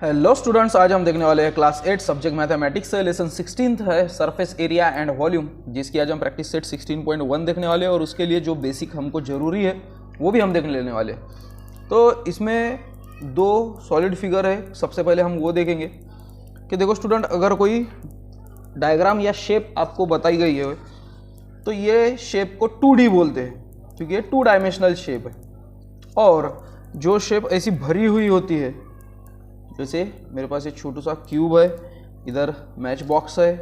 Hello students, आज हम देखने वाले हैं क्लास 8 सब्जेक्ट मैथमेटिक्स से लेसन 16 है सरफेस एरिया एंड वॉल्यूम, जिसकी आज हम प्रैक्टिस सेट 16.1 देखने वाले हैं और उसके लिए जो बेसिक हमको ज़रूरी है वो भी हम देखने लेने वाले हैं। तो इसमें दो सॉलिड फिगर है। सबसे पहले हम वो देखेंगे कि देखो स्टूडेंट, अगर कोई डायग्राम या शेप आपको बताई गई है तो ये शेप को 2D बोलते हैं क्योंकि ये 2 डायमेंशनल शेप है। और जो शेप ऐसी भरी हुई होती है, जैसे मेरे पास एक छोटा सा क्यूब है, इधर मैच बॉक्स है,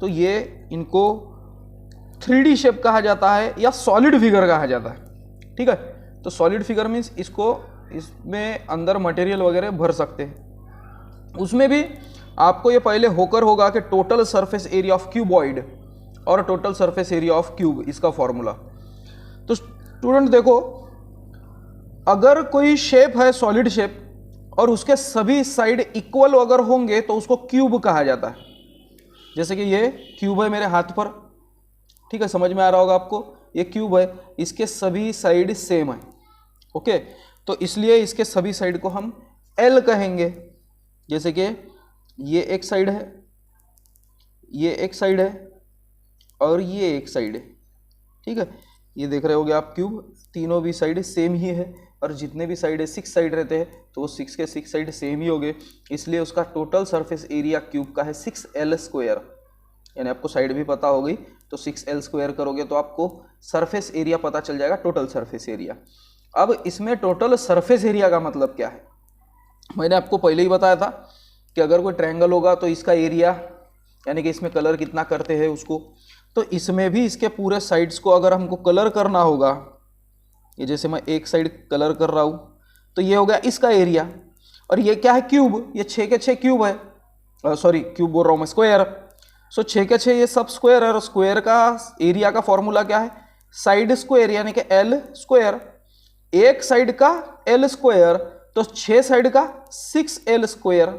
तो ये इनको 3D शेप कहा जाता है या सॉलिड फिगर कहा जाता है। ठीक है, तो सॉलिड फिगर मीन्स इसमें अंदर मटेरियल वगैरह भर सकते हैं। उसमें भी आपको ये पहले होकर होगा कि total surface area of cuboid और total surface area of cube, इसका फॉर्मूला। तो स्टूडेंट देखो, अगर कोई शेप है सॉलिड शेप और उसके सभी साइड इक्वल अगर होंगे तो उसको क्यूब कहा जाता है। जैसे कि ये क्यूब है मेरे हाथ पर, ठीक है, समझ में आ रहा होगा आपको, ये क्यूब है, इसके सभी साइड सेम है। ओके, तो इसलिए इसके सभी साइड को हम एल कहेंगे। जैसे कि ये एक साइड है, ये एक साइड है और ये एक साइड है। ठीक है, ये देख रहे होगे आप, क्यूब तीनों भी साइड सेम ही है और जितने भी साइड है 6 साइड रहते हैं तो 6 के 6 साइड सेम ही हो गए, इसलिए उसका टोटल सरफेस एरिया क्यूब का है 6L²। यानी आपको साइड भी पता होगी तो 6L² करोगे तो आपको सरफेस एरिया पता चल जाएगा, टोटल सरफेस एरिया। अब इसमें टोटल सरफेस एरिया का मतलब क्या है, मैंने आपको पहले ही बताया था कि अगर कोई ट्रायंगल होगा तो इसका एरिया, यानी कि इसमें कलर कितना करते हैं उसको, तो इसमें भी इसके पूरे साइड्स को अगर हमको कलर करना होगा, ये जैसे मैं एक साइड कलर कर रहा हूं तो ये हो गया इसका एरिया। और ये क्या है, क्यूब, ये 6 के 6 क्यूब है, सॉरी क्यूब बोल रहा हूं मैं, स्क्वायर। सो 6 के 6 ये सब स्क्वायर है और स्क्वायर का एरिया का फॉर्मूला क्या है, साइड स्क्वायर, यानी कि L²। एक साइड का L² तो 6 साइड का 6L²,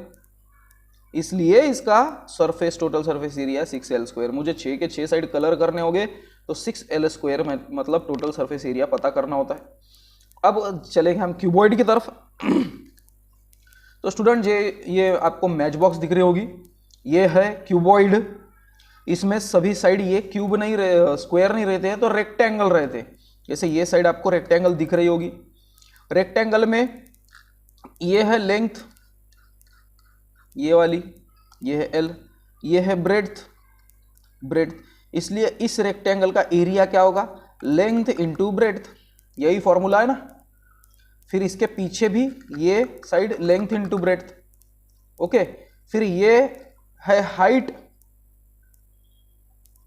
इसलिए इसका surface total surface area 6L²। मुझे 6 के 6 साइड कलर करने होंगे तो 6L² में मतलब टोटल सरफेस एरिया पता करना होता है। अब चलेंगे हम क्यूबॉइड की तरफ। तो स्टूडेंट ये आपको मैच बॉक्स दिख रही होगी, ये है क्यूबॉइड। इसमें सभी साइड ये क्यूब नहीं रहे, स्क्वायर नहीं रहते हैं तो रेक्टेंगल रहते हैं। जैसे ये साइड आपको रेक्टेंगल दिख रही होगी, रेक्टेंगल में ये है लेंथ, ये वाली, ये है L, ये है ब्रेड्थ, इसलिए इस रेक्टेंगल का एरिया क्या होगा, लेंथ इंटू ब्रेड्थ, यही फॉर्मूला है ना। फिर इसके पीछे भी ये side length into breadth. Okay, फिर ये है हाइट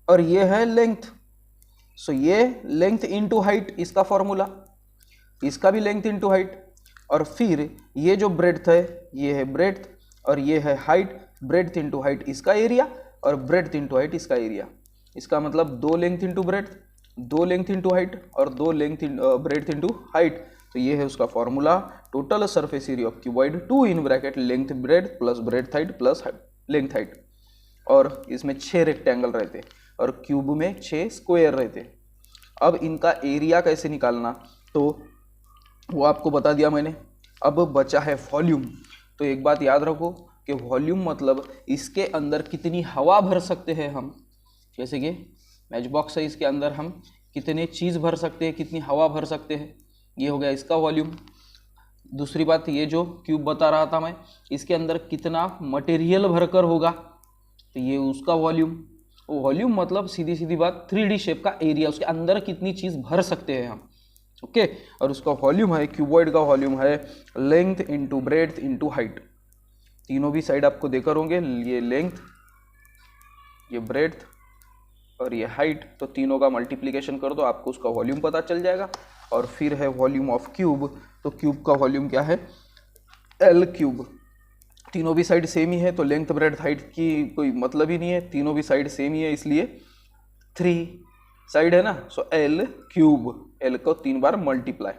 और ये है लेंथ, सो ये लेंथ इंटू हाइट इसका फॉर्मूला, इसका भी लेंथ इंटू हाइट। और फिर ये जो ब्रेड्थ है ये है ब्रेड्थ और ये है हाइट, ब्रेड्थ इंटू हाइट इसका एरिया और ब्रेड्थ इंटू हाइट इसका एरिया। इसका मतलब 2 length into breadth, 2 length into height और 2 लेंथ ब्रेड्थ इंटू हाइट। तो ये है उसका formula, total surface area of cuboid 2 in bracket length breadth plus breadth height plus length height. और इसमें 6 रेक्टेंगल रहते और क्यूब में 6 स्क्वायर रहते। अब इनका एरिया कैसे निकालना तो वो आपको बता दिया मैंने। अब बचा है वॉल्यूम। तो एक बात याद रखो कि वॉल्यूम मतलब इसके अंदर कितनी हवा भर सकते हैं हम। जैसे कि मैच बॉक्स है, इसके अंदर हम कितने चीज़ भर सकते हैं, कितनी हवा भर सकते हैं, ये हो गया इसका वॉल्यूम। दूसरी बात, ये जो क्यूब बता रहा था मैं, इसके अंदर कितना मटेरियल भरकर होगा तो ये उसका वॉल्यूम। वॉल्यूम मतलब सीधी सीधी बात 3D शेप का एरिया, उसके अंदर कितनी चीज़ भर सकते हैं हम। ओके, और उसका वॉल्यूम है, क्यूबॉइड का वॉल्यूम है length into breadth into height. तीनों भी साइड आपको देकर होंगे, ये लेंथ, ये ब्रेड्थ और ये हाइट, तो तीनों का मल्टीप्लिकेशन कर दो, आपको उसका वॉल्यूम पता चल जाएगा। और फिर है वॉल्यूम ऑफ क्यूब, तो क्यूब का वॉल्यूम क्या है, L³। तीनों भी साइड सेम ही है तो लेंथ ब्रेड्थ हाइट की कोई मतलब ही नहीं है, तीनों भी साइड सेम ही है, इसलिए 3 साइड है ना, सो L³, L को 3 बार मल्टीप्लाई।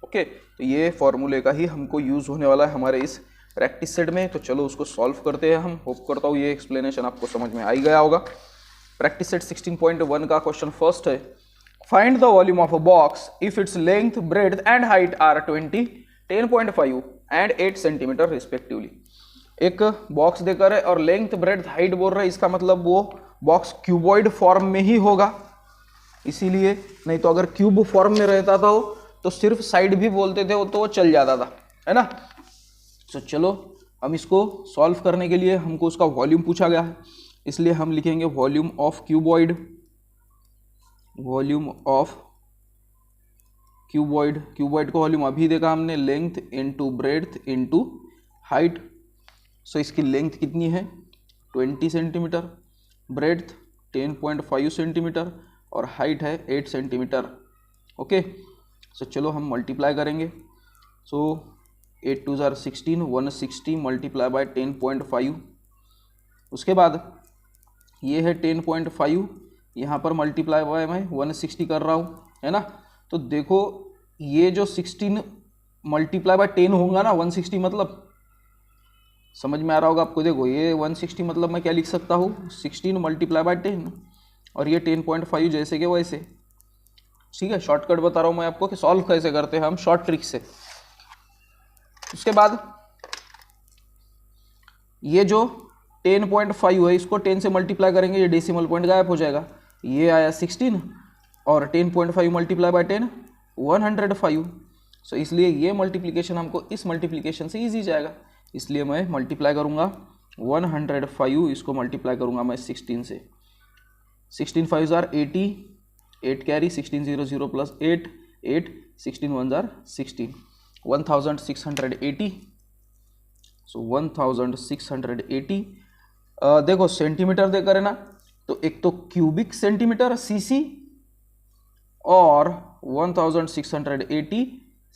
ओके, तो ये फॉर्मूले का ही हमको यूज होने वाला है हमारे इस प्रैक्टिस सेट में। तो चलो उसको सॉल्व करते हैं हम। होप करता हूँ ये एक्सप्लेनेशन आपको समझ में आ ही गया होगा। प्रैक्टिस सेट 16.1 का क्वेश्चन फर्स्ट है, find the volume of a box if its length breadth and height are 20, 10.5 and 8 centimetre respectively. एक बॉक्स देकर है और लेंथ ब्रेड्थ हाइट बोल रहा है, इसका मतलब वो बॉक्स क्यूबॉइड फॉर्म में ही होगा, इसीलिए। नहीं तो अगर क्यूब फॉर्म में रहता था वो तो सिर्फ साइड भी बोलते थे वो तो वो चल जाता था, है ना। तो चलो हम इसको सॉल्व करने के लिए हमको उसका वॉल्यूम पूछा गया है, इसलिए हम लिखेंगे volume of cuboid, volume of cuboid. Cuboid का वॉल्यूम अभी देखा हमने, length into breadth into height. So इसकी लेंथ कितनी है 20 सेंटीमीटर, ब्रेड्थ 10.5 सेंटीमीटर और हाइट है 8 सेंटीमीटर। ओके, सो चलो हम मल्टीप्लाई करेंगे। सो 8 2 जार 16, 160 मल्टीप्लाई बाय 10.5। उसके बाद ये है 10.5, यहाँ पर मल्टीप्लाई बाय मैं 160 कर रहा हूँ, है ना। तो देखो ये जो 16 मल्टीप्लाई बाय 10 होगा ना, 160 मतलब, समझ में आ रहा होगा आपको। देखो ये 160 मतलब मैं क्या लिख सकता हूँ, 16 मल्टीप्लाई बाय 10 और ये 10.5 जैसे कि वैसे। ठीक है, शॉर्टकट बता रहा हूँ मैं आपको कि सॉल्व कैसे करते हैं हम, शॉर्ट ट्रिक से। उसके बाद ये जो 10.5 है इसको 10 से मल्टीप्लाई करेंगे, ये डेसिमल पॉइंट गायब हो जाएगा। ये आया 16 और 10.5 मल्टीप्लाई बाय 10 105। सो इसलिए ये मल्टीप्लिकेशन हमको इस मल्टीप्लिकेशन से इजी जाएगा, इसलिए मैं मल्टीप्लाई करूँगा 105, इसको मल्टीप्लाई करूँगा मैं 16 से। 16 5 जार 80, 8 कैरी, 16 0 0 प्लस 8 8, 16 1 जार 16, 1680। सो 1680। देखो सेंटीमीटर देकर है ना, तो एक तो क्यूबिक सेंटीमीटर सीसी और 1680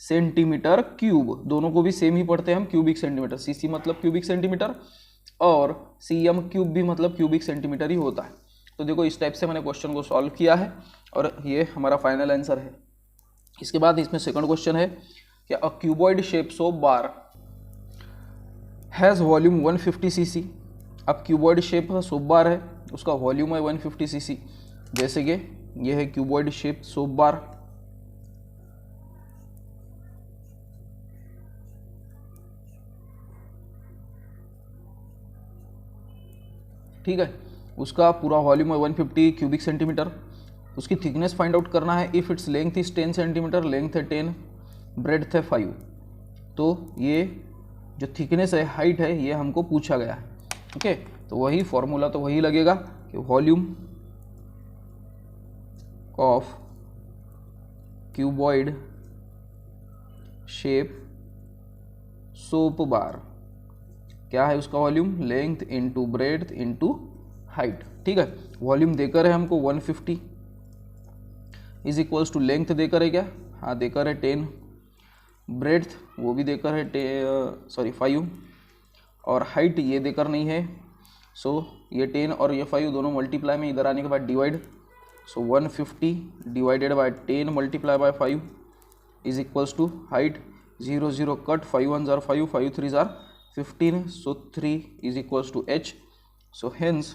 सेंटीमीटर क्यूब, दोनों को भी सेम ही पढ़ते हैं हम, क्यूबिक सेंटीमीटर। सीसी मतलब क्यूबिक सेंटीमीटर और सीएम क्यूब भी मतलब क्यूबिक सेंटीमीटर ही होता है। तो देखो इस टाइप से मैंने क्वेश्चन को सॉल्व किया है और ये हमारा फाइनल आंसर है। इसके बाद इसमें सेकंड क्वेश्चन है कि a cuboid shape soap bar has volume 150 CC. अब क्यूबॉइड शेप सोप बार है, उसका वॉल्यूम है 150 सीसी। जैसे कि ये है क्यूबॉइड शेप सोप बार, ठीक है, उसका पूरा वॉल्यूम है 150 क्यूबिक सेंटीमीटर। उसकी थिकनेस फाइंड आउट करना है। If its length is 10 centimetre, length है 10, ब्रेड्थ है 5। तो ये जो थिकनेस है, हाइट है, ये हमको पूछा गया है। ओके, तो वही फॉर्मूला तो वही लगेगा कि volume of cuboid shape soap bar, क्या है उसका volume, length into breadth into height. ठीक है, वॉल्यूम देकर है हमको 150 इज इक्वल्स टू, लेंथ देकर है क्या, हाँ देकर है 10, ब्रेड्थ वो भी देकर है 5 और हाइट ये देकर नहीं है। सो ये 10 और ये 5 दोनों मल्टीप्लाई में इधर आने के बाद divide. So 150 divided by 10 multiply by 5 is equals to height 0 0 cut, 5 1 जार 5, 5 3 जार 15, so 3 is equals to h. So hence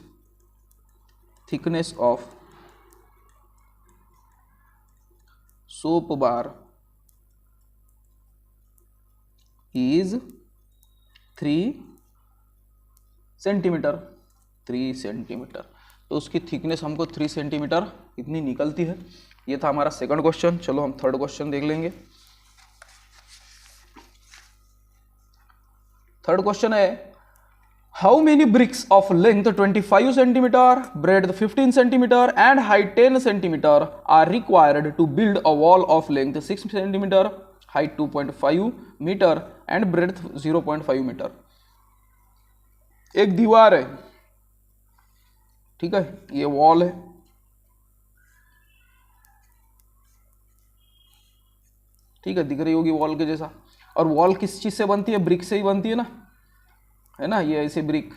thickness of soap bar is 3 centimetre, 3 centimetre. तो उसकी थिकनेस हमको 3 सेंटीमीटर इतनी निकलती है। ये था हमारा सेकंड क्वेश्चन। चलो हम थर्ड क्वेश्चन देख लेंगे। थर्ड क्वेश्चन है, how many bricks of length 25 centimetre, breadth 15 centimetre and height 10 centimetre are required to build a wall of length 6 centimetre, height 2.5 metre and breadth 0.5 metre. एक दीवार है, ठीक है, ये वॉल है, ठीक है, दिख रही होगी वॉल के जैसा। और वॉल किस चीज से बनती है, ब्रिक से ही बनती है ना, ये ऐसे ब्रिक,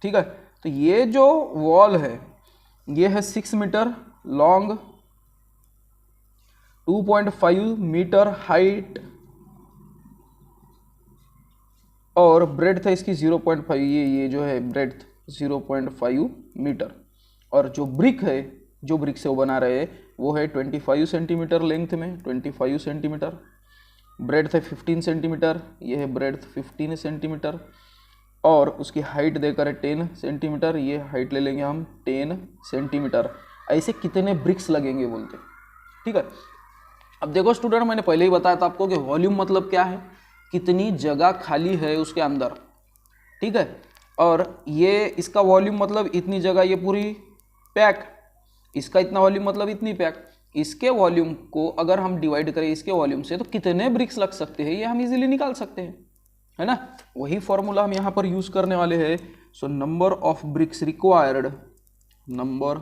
ठीक है। तो ये जो वॉल है ये है 6 मीटर लॉन्ग, 2.5 मीटर हाइट और ब्रेड्थ है इसकी 0.5, ये जो है ब्रेड्थ 0.5 मीटर। और जो ब्रिक है, जो ब्रिक से वो बना रहे हैं वो है 25 सेंटीमीटर लेंथ में, 25 सेंटीमीटर ब्रेड्थ है 15 सेंटीमीटर, ये है ब्रेड्थ 15 सेंटीमीटर, और उसकी हाइट देकर है 10 सेंटीमीटर, ये हाइट ले लेंगे हम 10 सेंटीमीटर। ऐसे कितने ब्रिक्स लगेंगे बोलते, ठीक है। अब देखो स्टूडेंट, मैंने पहले ही बताया था आपको कि वॉल्यूम मतलब क्या है, कितनी जगह खाली है उसके अंदर, ठीक है। और ये इसका वॉल्यूम मतलब इतनी जगह, ये पूरी पैक, इसका इतना वॉल्यूम मतलब इतनी पैक। इसके वॉल्यूम को अगर हम डिवाइड करें इसके वॉल्यूम से तो कितने ब्रिक्स लग सकते हैं, ये हम इजीली निकाल सकते हैं, है ना। वही फॉर्मूला हम यहाँ पर यूज करने वाले हैं। So number of BRICS required, number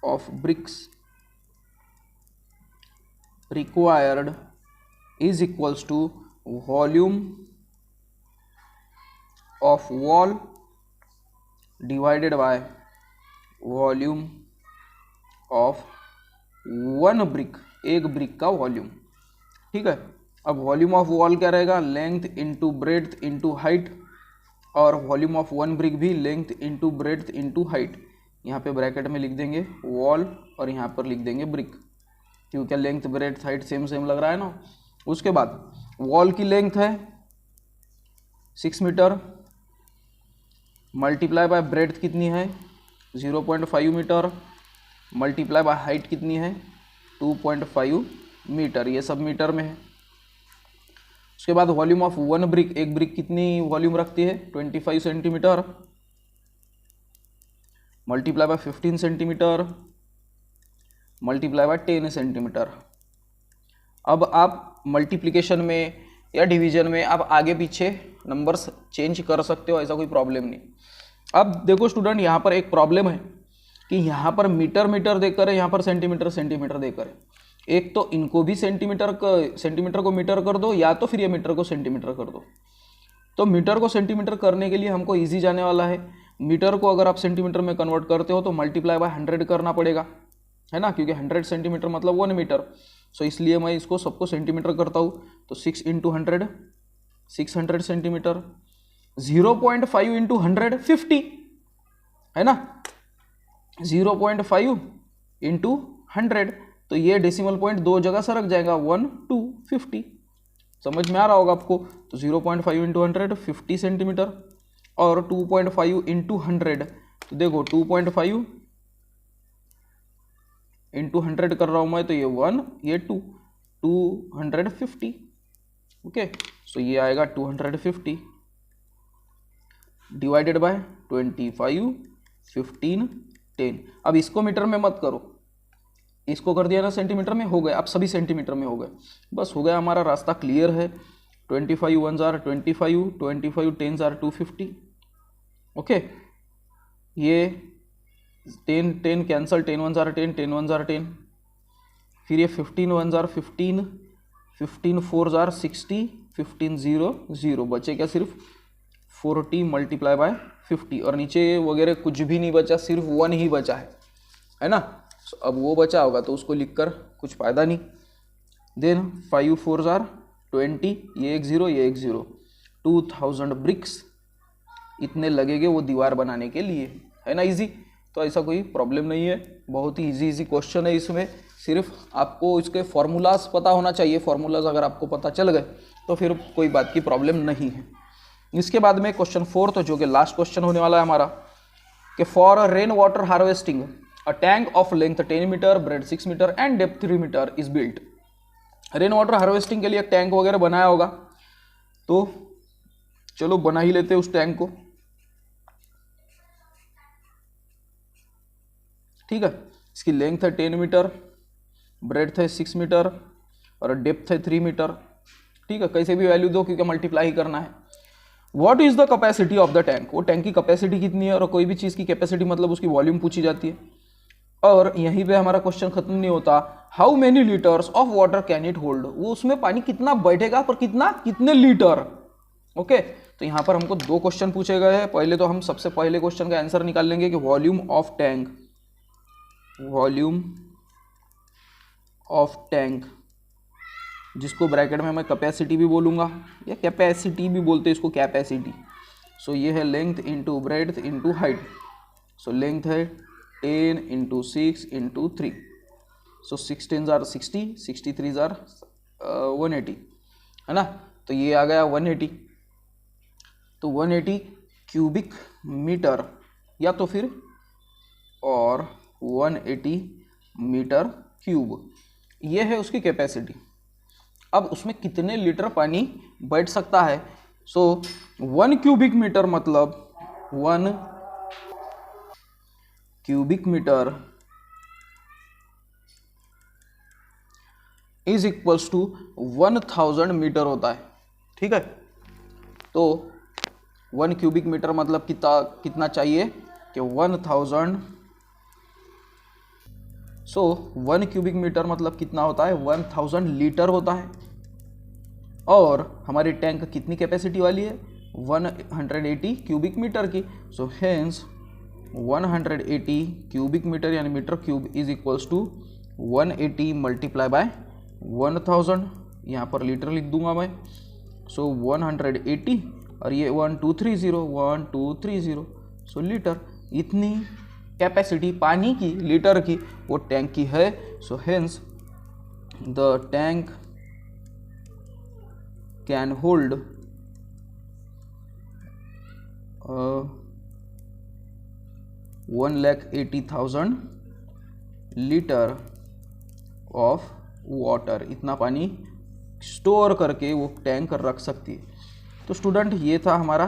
of BRICS required is equals to volume of wall divided by volume of one brick, एक ब्रिक का वॉल्यूम, ठीक है। अब वॉल्यूम ऑफ वॉल क्या रहेगा, length into breadth into height, और volume of one brick भी length into breadth into height. यहाँ पे ब्रैकेट में लिख देंगे वॉल और यहाँ पर लिख देंगे ब्रिक, क्योंकि length breadth height same same लग रहा है ना। उसके बाद वॉल की लेंथ है 6 मीटर, मल्टीप्लाई बाय ब्रेड्थ कितनी है 0.5 मीटर, मल्टीप्लाई बाय हाइट कितनी है 2.5 मीटर, ये सब मीटर में है। उसके बाद वॉल्यूम ऑफ वन ब्रिक, एक ब्रिक कितनी वॉल्यूम रखती है 25 centimetre, multiply by 15 centimetre, multiply by 10 centimetre. अब आप मल्टीप्लिकेशन में या डिवीजन में आप आगे पीछे नंबर्स चेंज कर सकते हो, ऐसा कोई प्रॉब्लम नहीं। अब देखो स्टूडेंट, यहाँ पर एक प्रॉब्लम है कि यहाँ पर मीटर मीटर देकर है, यहाँ पर सेंटीमीटर सेंटीमीटर देकर है। एक तो इनको भी सेंटीमीटर को मीटर कर दो, या तो फिर ये मीटर को सेंटीमीटर कर दो। तो मीटर को सेंटीमीटर करने के लिए हमको ईजी जाने वाला है। मीटर को अगर आप सेंटीमीटर में कन्वर्ट करते हो तो मल्टीप्लाई बाय 100 करना पड़ेगा, है ना, क्योंकि 100 सेंटीमीटर मतलब 1 मीटर। सो इसलिए मैं इसको सबको सेंटीमीटर करता हूँ, तो 6 इंटू 100 600 सेंटीमीटर, 0.5 इंटू 100 50, है ना, 0.5 इंटू 100, तो ये डेसिमल पॉइंट दो जगह सरक जाएगा, 1 2 50। समझ में आ रहा होगा आपको। तो 0.5 इंटू 100 50 सेंटीमीटर, और 2.5 इंटू 100, तो देखो 2.5 इंटू 100 कर रहा हूँ मैं, तो ये 1 ये 2 250, ओके। सो ये आएगा 250 डिवाइडेड बाय 25 15 10। अब इसको मीटर में मत करो, इसको कर दिया ना सेंटीमीटर में, हो गए, अब सभी सेंटीमीटर में हो गए, बस हो गया, हमारा रास्ता क्लियर है। 25 1s are 25, 25 10s are 250, okay. ये 10 10 cancel, 10 1s are 10, 10 1s are 10, फिर ये 15 1s are 15, 15 4s are 60, 15 0 0, बचे क्या सिर्फ 40 मल्टीप्लाई बाय 50, और नीचे वगैरह कुछ भी नहीं बचा, सिर्फ 1 ही बचा है ना। अब वो बचा होगा तो उसको लिखकर कुछ फायदा नहीं। देन 5 4s are 20, ये एक 0 ये एक 0, 2000 ब्रिक्स इतने लगेंगे वो दीवार बनाने के लिए, है ना, इजी। तो ऐसा कोई प्रॉब्लम नहीं है, बहुत ही इजी क्वेश्चन है। इसमें सिर्फ आपको इसके फॉर्मूलाज पता होना चाहिए, फॉर्मूलाज अगर आपको पता चल गए तो फिर कोई बात की प्रॉब्लम नहीं है। इसके बाद में क्वेश्चन 4 जो कि लास्ट क्वेश्चन होने वाला है हमारा, कि for rain water harvesting a tank of length 10 metre, breadth 6 metre and depth 3 metre is built. Rain water harvesting के लिए एक टैंक वगैरह बनाया होगा, तो चलो बना ही लेते हैं उस टैंक को, ठीक है। इसकी लेंथ है 10 मीटर, ब्रेड्थ है 6 मीटर और डेप्थ है 3 मीटर, ठीक है। कैसे भी वैल्यू दो क्योंकि मल्टीप्लाई ही करना है। What is the capacity of the tank, वो टैंक की कैपेसिटी कितनी है, और कोई भी चीज़ की कैपेसिटी मतलब उसकी वॉल्यूम पूछी जाती है। और यहीं पे हमारा क्वेश्चन खत्म नहीं होता, how many litres of water can it hold, वो उसमें पानी कितना बैठेगा पर कितने लीटर, ओके। तो यहाँ पर हमको दो क्वेश्चन पूछे गए हैं। पहले तो हम सबसे पहले क्वेश्चन का आंसर निकाल लेंगे कि volume of tank, volume of tank जिसको ब्रैकेट में मैं कैपेसिटी भी बोलूँगा या कैपेसिटी भी बोलते हैं इसको, कैपेसिटी। सो ये है length into breadth into height. So length है 10 into 6 into 3, so 6 10s are 60, 63s are 180 है ना, तो ये आ गया 180। तो 180 क्यूबिक मीटर या तो फिर और 180 मीटर क्यूब, ये है उसकी कैपेसिटी। अब उसमें कितने लीटर पानी बैठ सकता है? सो 1 क्यूबिक मीटर मतलब 1 cubic metre is equals to 1000 metre होता है। ठीक है, तो 1 क्यूबिक मीटर मतलब कितना चाहिए कि 1000। सो 1 क्यूबिक मीटर मतलब कितना होता है? 1000 लीटर होता है। और हमारी टैंक कितनी कैपेसिटी वाली है? 180 क्यूबिक मीटर की। सो हेंस 180 क्यूबिक मीटर यानी metre cube is equals to 180 multiply by 1000, यहाँ पर लीटर लिख दूंगा मैं। सो 180 और ये 1230 सो लीटर, इतनी कैपेसिटी पानी की लीटर की वो टैंक की है। So hence the tank can hold 1,80,000 litre of water, इतना पानी स्टोर करके वो टैंक रख सकती है। तो स्टूडेंट ये था हमारा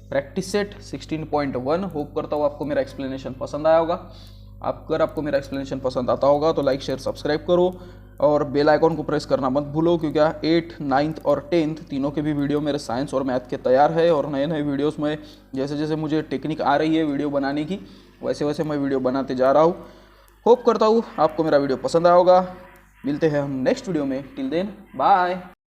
प्रैक्टिस सेट 16.1। होप करता हूँ आपको मेरा एक्सप्लेनेशन पसंद आया होगा। अगर आपको मेरा एक्सप्लेनेशन पसंद आता होगा तो लाइक शेयर सब्सक्राइब करो और बेल आइकॉन को प्रेस करना मत भूलो, क्योंकि 8th 9th और 10th तीनों के भी वीडियो मेरे साइंस और मैथ के तैयार है। और नए नए वीडियोस में जैसे जैसे मुझे टेक्निक आ रही है वीडियो बनाने की, वैसे वैसे मैं वीडियो बनाते जा रहा हूँ। होप करता हूँ आपको मेरा वीडियो पसंद आया होगा। मिलते हैं हम नेक्स्ट वीडियो में। Till then bye.